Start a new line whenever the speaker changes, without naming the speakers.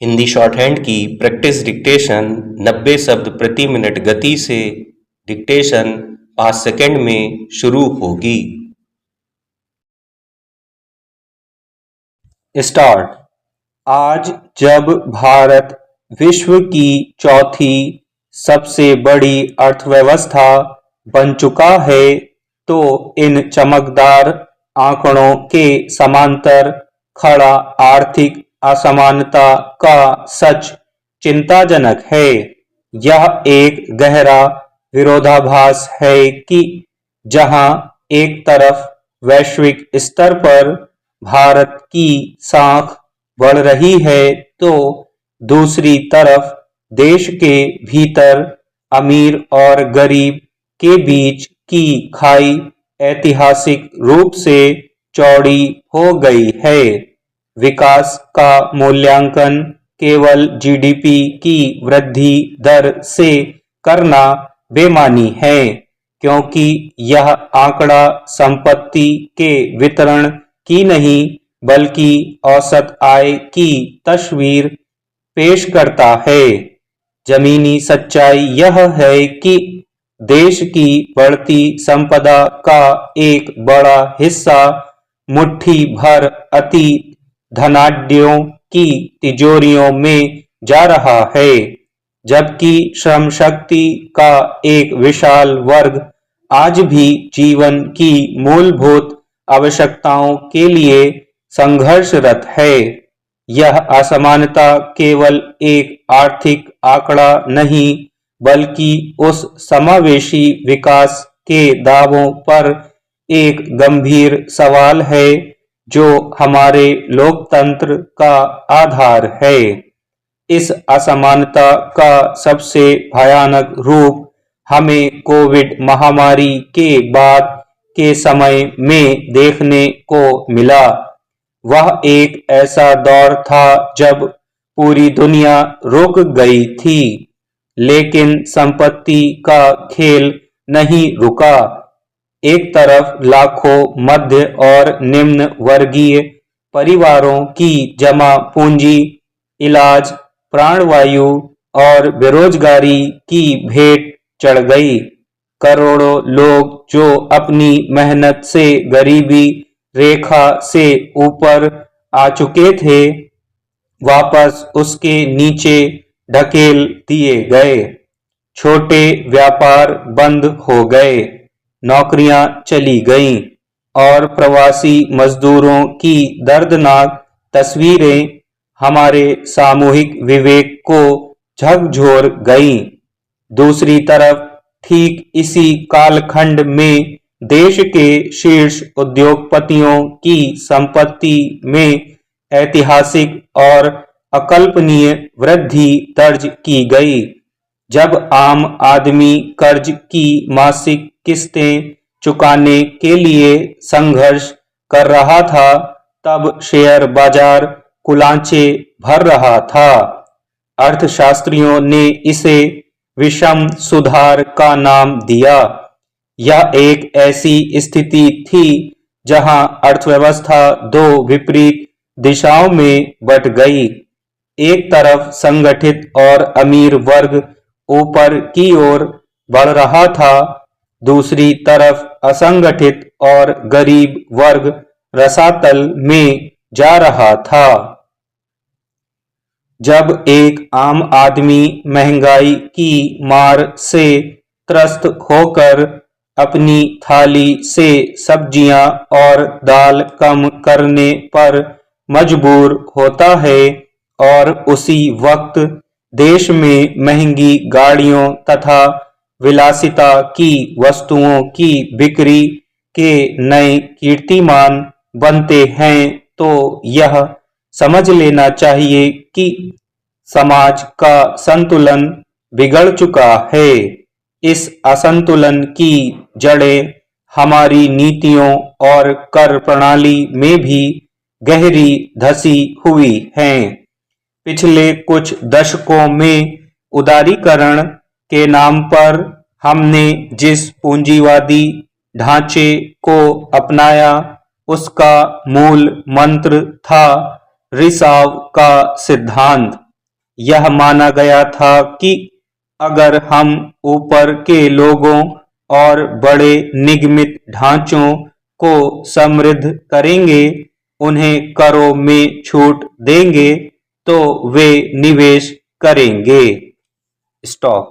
Hindi short hand की practice dictation 90 शब्द प्रति मिनट गति से डिक्टेशन 5 सेकंड में शुरू होगी। स्टार्ट। आज जब भारत विश्व की चौथी सबसे बड़ी अर्थव्यवस्था बन चुका है तो इन चमकदार आंकड़ों के समांतर खड़ा आर्थिक असमानता का सच चिंताजनक है। यह एक गहरा विरोधाभास है कि जहां एक तरफ वैश्विक स्तर पर भारत की साख बढ़ रही है तो दूसरी तरफ देश के भीतर अमीर और गरीब के बीच की खाई ऐतिहासिक रूप से चौड़ी हो गई है। विकास का मूल्यांकन केवल जीडीपी की वृद्धि दर से करना बेमानी है, क्योंकि यह आंकड़ा संपत्ति के वितरण की नहीं बल्कि औसत आय की तस्वीर पेश करता है। जमीनी सच्चाई यह है कि देश की बढ़ती संपदा का एक बड़ा हिस्सा मुट्ठी भर अति धनाढ्यों की तिजोरियों में जा रहा है, जबकि श्रम शक्ति का एक विशाल वर्ग आज भी जीवन की मूलभूत आवश्यकताओं के लिए संघर्षरत है। यह असमानता केवल एक आर्थिक आंकड़ा नहीं बल्कि उस समावेशी विकास के दावों पर एक गंभीर सवाल है जो हमारे लोकतंत्र का आधार है। इस असमानता का सबसे भयानक रूप हमें कोविड महामारी के बाद के समय में देखने को मिला। वह एक ऐसा दौर था जब पूरी दुनिया रुक गई थी, लेकिन संपत्ति का खेल नहीं रुका। एक तरफ लाखों मध्य और निम्न वर्गीय परिवारों की जमा पूंजी इलाज, प्राणवायु और बेरोजगारी की भेंट चढ़ गई। करोड़ों लोग जो अपनी मेहनत से गरीबी रेखा से ऊपर आ चुके थे, वापस उसके नीचे ढकेल दिए गए। छोटे व्यापार बंद हो गए, नौकरियां चली गईं और प्रवासी मजदूरों की दर्दनाक तस्वीरें हमारे सामूहिक विवेक को झकझोर गईं। दूसरी तरफ ठीक इसी कालखंड में देश के शीर्ष उद्योगपतियों की संपत्ति में ऐतिहासिक और अकल्पनीय वृद्धि दर्ज की गई। जब आम आदमी कर्ज की मासिक किस्तें चुकाने के लिए संघर्ष कर रहा था, तब शेयर बाजार कुलांचे भर रहा था। अर्थशास्त्रियों ने इसे विषम सुधार का नाम दिया। यह एक ऐसी स्थिति थी जहां अर्थव्यवस्था दो विपरीत दिशाओं में बट गई। एक तरफ संगठित और अमीर वर्ग ऊपर की ओर बढ़ रहा था, दूसरी तरफ असंगठित और गरीब वर्ग रसातल में जा रहा था। जब एक आम आदमी महंगाई की मार से त्रस्त होकर अपनी थाली से सब्जियां और दाल कम करने पर मजबूर होता है और उसी वक्त देश में महंगी गाड़ियों तथा विलासिता की वस्तुओं की बिक्री के नए कीर्तिमान बनते हैं, तो यह समझ लेना चाहिए कि समाज का संतुलन बिगड़ चुका है। इस असंतुलन की जड़ें हमारी नीतियों और कर प्रणाली में भी गहरी धसी हुई हैं। पिछले कुछ दशकों में उदारीकरण के नाम पर हमने जिस पूंजीवादी ढांचे को अपनाया, उसका मूल मंत्र था रिसाव का सिद्धांत।
यह माना गया था कि अगर हम ऊपर के लोगों और बड़े निगमित ढांचों को समृद्ध करेंगे, उन्हें करों में छूट देंगे, तो वे निवेश करेंगे। स्टॉप।